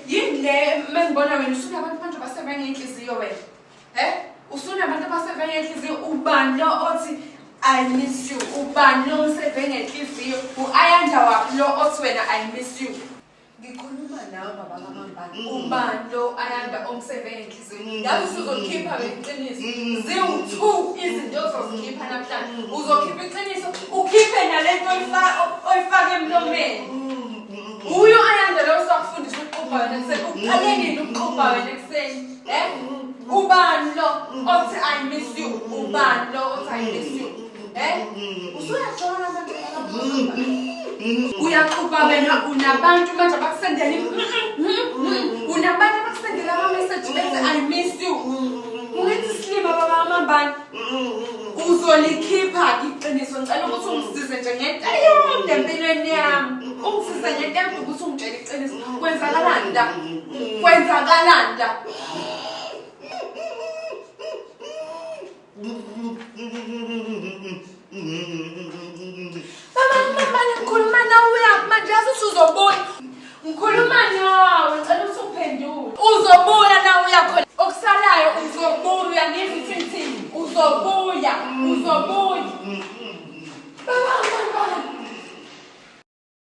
yindle mengibona wena usunabantu manje basebenza inhliziyo wena. Usunabantu abasebenza inhliziyo ubani lo othi I miss you. Ubani lo usebenza inhliziyo uayanda waphi lo othi wena I miss you. Ngikhuluma nawe baba kaMambala. Ubani lo ayanda omsebenza inhliziyo. Yazi uzokhipha leqiniso. Ziwu2 izinto ozozikhipha namhlanje. Uzokhipha iqiniso, ukhiphe nalento oyifaka emlomeni. Uyo ayanda lo uzokufundisa ukuqhubha wena kuseni. Uqaleni ukuqhubha wena kuseni. Ubani lo othi I miss you. Ubani lo othi I miss you. Usuyashona abantu abaqhubha. Uyaqhubha wena unabantu manje abakusendela unabantu abakusendela ama message bethi I miss you. Ungethi silima baba kaMambala. Uzolikhipha iqiniso ngicela ukuthi ungisize nje ngento eyodwa empilweni yami. Ungisize ngento eyodwa ukuthi ungitshele iqiniso. Kwenzakalani la? Kwenzakalani la? Mama ngikhuluma nawe uyaphi manje yazi uzobona. Ngikhuluma nawe ngicela ukuthi uphendule. Uzobuya nawe uyakhona. Okusalayo uzobuya ngizithini. Uzobuya. Baba